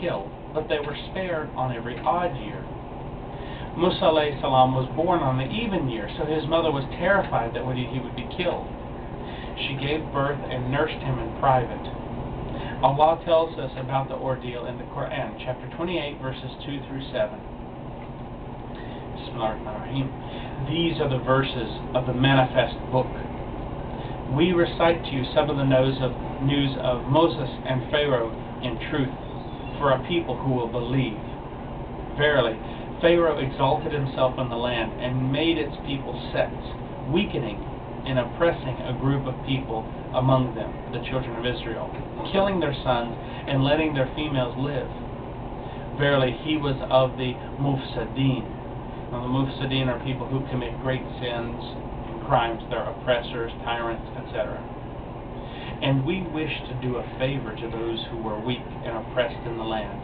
killed, but they were spared on every odd year. Musa alayhi salam was born on the even year, so his mother was terrified that he would be killed. She gave birth and nursed him in private. Allah tells us about the ordeal in the Qur'an, chapter 28, verses 2 through 7. Bismillahirrahmanirrahim. These are the verses of the manifest book. We recite to you some of the news of Moses and Pharaoh in truth, for a people who will believe. Verily, Pharaoh exalted himself in the land and made its people sects, weakening and oppressing a group of people among them, the children of Israel, killing their sons and letting their females live. Verily, he was of the mufsadeen. Now, the mufsadeen are people who commit great sins and crimes. They're oppressors, tyrants, etc. And we wish to do a favor to those who were weak and oppressed in the land,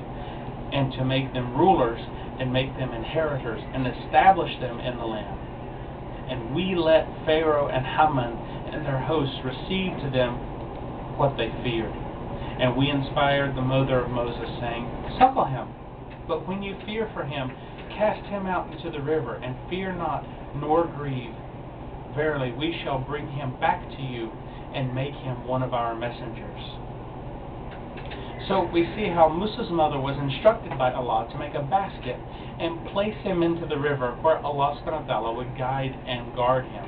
and to make them rulers and make them inheritors and establish them in the land. And we let Pharaoh and Haman and their hosts receive to them what they feared. And we inspired the mother of Moses, saying, Suckle him, but when you fear for him, cast him out into the river, and fear not, nor grieve. Verily, we shall bring him back to you, and make him one of our messengers. So we see how Musa's mother was instructed by Allah to make a basket and place him into the river where Allah subhanahu wa ta'ala would guide and guard him.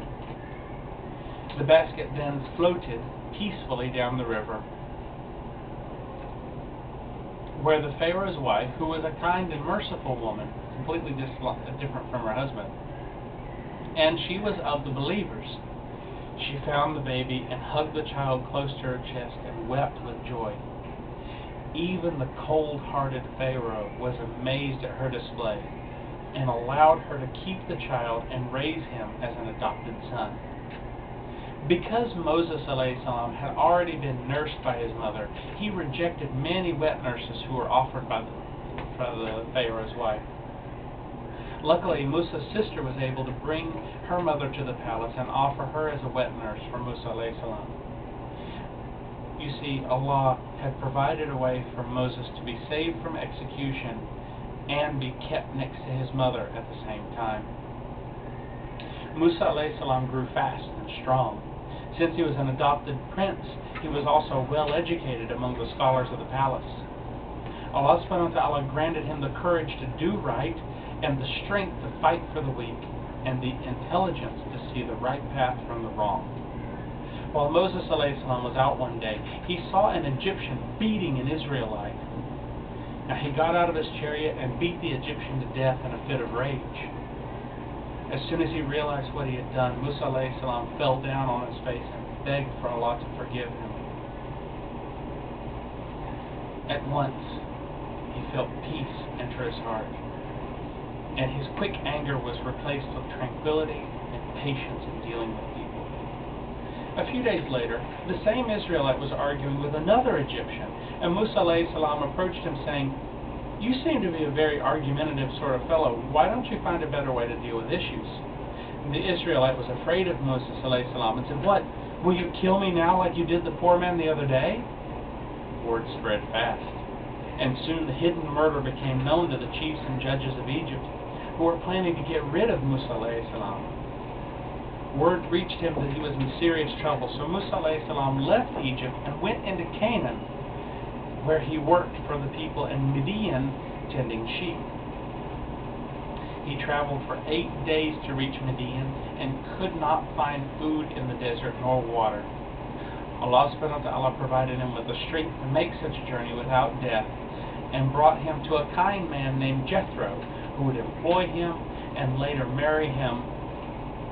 The basket then floated peacefully down the river, where the Pharaoh's wife, who was a kind and merciful woman, completely different from her husband, and she was of the believers, she found the baby and hugged the child close to her chest and wept with joy. Even the cold-hearted Pharaoh was amazed at her display and allowed her to keep the child and raise him as an adopted son. Because Moses alayhi salam had already been nursed by his mother, he rejected many wet nurses who were offered by the Pharaoh's wife. Luckily, Musa's sister was able to bring her mother to the palace and offer her as a wet nurse for Musa alayhi salam. You see, Allah had provided a way for Moses to be saved from execution and be kept next to his mother at the same time. Musa alayhi salam grew fast and strong. Since he was an adopted prince, he was also well educated among the scholars of the palace. Allah subhanahu wa ta'ala granted him the courage to do right and the strength to fight for the weak and the intelligence to see the right path from the wrong. While Moses alayhi salam was out one day, he saw an Egyptian beating an Israelite. Now he got out of his chariot and beat the Egyptian to death in a fit of rage. As soon as he realized what he had done, Musa alayhi salam fell down on his face and begged for Allah to forgive him. At once, he felt peace enter his heart, and his quick anger was replaced with tranquility and patience in dealing with people. A few days later, the same Israelite was arguing with another Egyptian, and Musa alayhi salam approached him saying, "You seem to be a very argumentative sort of fellow. Why don't you find a better way to deal with issues?" And the Israelite was afraid of Moses alayhi salam and said, "What, will you kill me now like you did the poor man the other day?" Word spread fast, and soon the hidden murder became known to the chiefs and judges of Egypt, who were planning to get rid of Musa alayhi salam. Word reached him that he was in serious trouble, so Musa alayhi salam left Egypt and went into Canaan, where he worked for the people in Midian tending sheep. He traveled for 8 days to reach Midian and could not find food in the desert nor water. Allah subhanahu wa ta'ala provided him with the strength to make such a journey without death and brought him to a kind man named Jethro, who would employ him and later marry him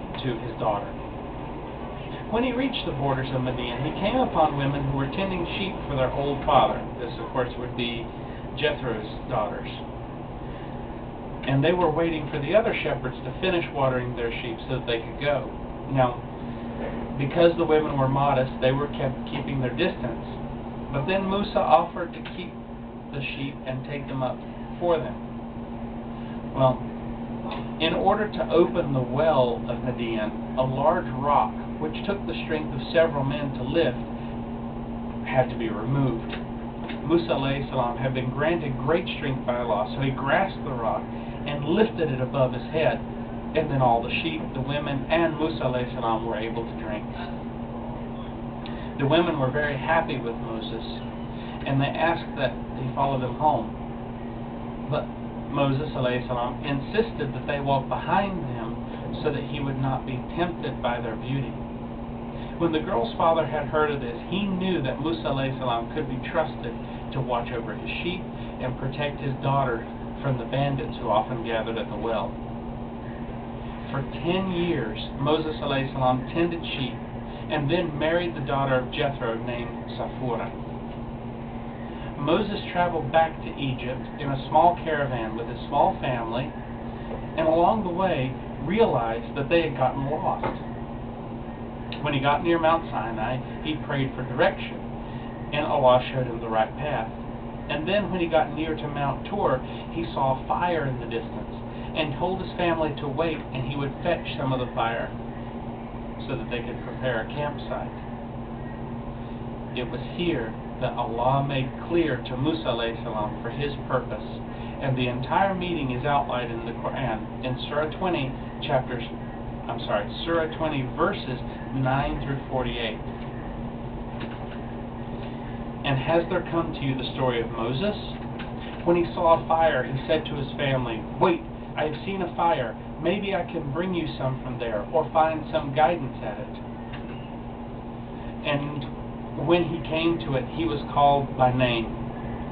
to his daughter. When he reached the borders of Midian, he came upon women who were tending sheep for their old father. This, of course, would be Jethro's daughters. And they were waiting for the other shepherds to finish watering their sheep so that they could go. Now, because the women were modest, they were keeping their distance. But then Musa offered to keep the sheep and take them up for them. Well, in order to open the well of Midian, a large rock, which took the strength of several men to lift, had to be removed. Musa alayhi salam had been granted great strength by Allah, so he grasped the rock and lifted it above his head, and then all the sheep, the women, and Musa alayhi salam were able to drink. The women were very happy with Moses, and they asked that he follow them home. But Moses alayhi salam insisted that they walk behind him so that he would not be tempted by their beauty. When the girl's father had heard of this, he knew that Musa alayhi salam could be trusted to watch over his sheep and protect his daughter from the bandits who often gathered at the well. For 10 years, Moses alayhi salam tended sheep and then married the daughter of Jethro named Sapphira. Moses traveled back to Egypt in a small caravan with his small family, and along the way realized that they had gotten lost. When he got near Mount Sinai, he prayed for direction, and Allah showed him the right path. And then when he got near to Mount Tor, he saw fire in the distance, and told his family to wait, and he would fetch some of the fire so that they could prepare a campsite. It was here that Allah made clear to Musa alayhi salam for his purpose, and the entire meeting is outlined in the Qur'an in Surah 20 verses 9 through 48. And has there come to you the story of Moses? When he saw a fire, he said to his family, "Wait, I have seen a fire. Maybe I can bring you some from there, or find some guidance at it." And when he came to it, he was called by name,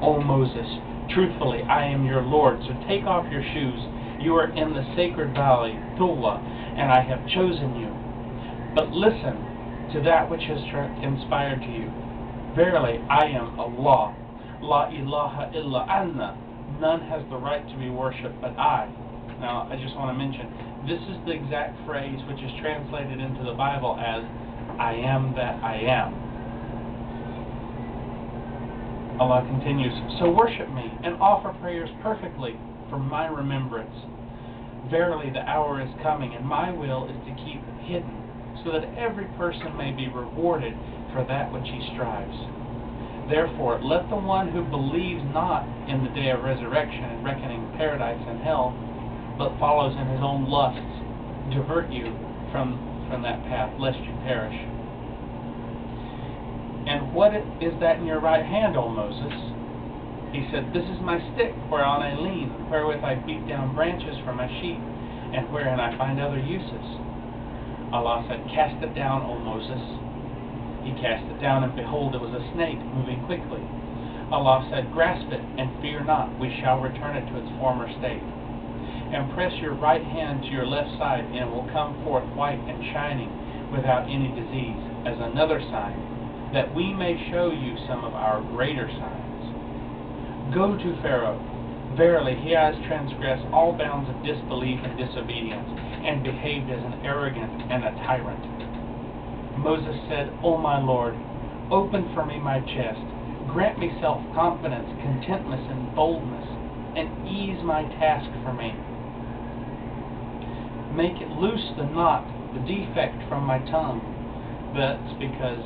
"O Moses, truthfully, I am your Lord, so take off your shoes. You are in the sacred valley, Thullah, and I have chosen you. But listen to that which has inspired to you. Verily, I am Allah. La ilaha illa anna. None has the right to be worshipped but I." Now, I just want to mention, this is the exact phrase which is translated into the Bible as, "I am that I am." Allah continues, "So worship me and offer prayers perfectly for my remembrance. Verily, the hour is coming, and my will is to keep it hidden, so that every person may be rewarded for that which he strives. Therefore, let the one who believes not in the day of resurrection and reckoning paradise and hell, but follows in his own lusts, divert you from that path, lest you perish. And what is that in your right hand, O Moses?" He said, "This is my stick whereon I lean, wherewith I beat down branches for my sheep, and wherein I find other uses." Allah said, "Cast it down, O Moses." He cast it down, and behold, it was a snake moving quickly. Allah said, "Grasp it, and fear not, we shall return it to its former state. And press your right hand to your left side, and it will come forth white and shining, without any disease, as another sign, that we may show you some of our greater signs. Go to Pharaoh. Verily, he has transgressed all bounds of disbelief and disobedience, and behaved as an arrogant and a tyrant." Moses said, "O my Lord, open for me my chest, grant me self-confidence, contentness, and boldness, and ease my task for me. Make it loose the knot, the defect from my tongue." That's because,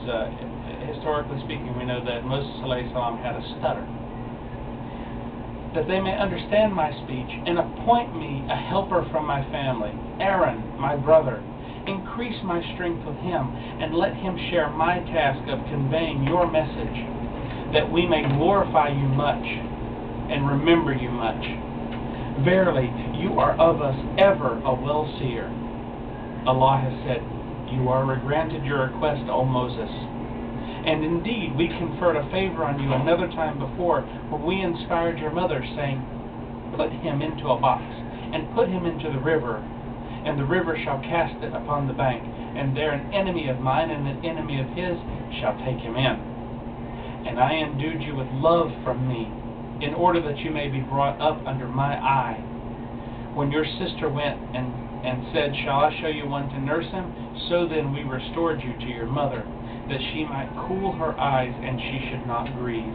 historically speaking, we know that Moses alayhi salam had a stutter. "That they may understand my speech, and appoint me a helper from my family, Aaron, my brother. Increase my strength with him, and let him share my task of conveying your message, that we may glorify you much, and remember you much. Verily, you are of us ever a well-seer." Allah has said, "You are granted your request, O Moses. And indeed, we conferred a favor on you another time before, when we inspired your mother, saying, 'Put him into a box, and put him into the river, and the river shall cast it upon the bank, and there an enemy of mine and an enemy of his shall take him in. And I endued you with love from me, in order that you may be brought up under my eye. When your sister went and said, Shall I show you one to nurse him? So then we restored you to your mother, that she might cool her eyes and she should not grieve.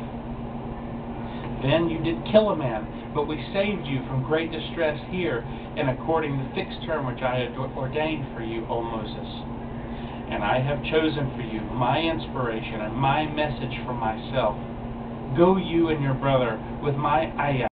Then you did kill a man, but we saved you from great distress here, and according to the fixed term which I had ordained for you, O Moses. And I have chosen for you my inspiration and my message from myself. Go you and your brother with my ayah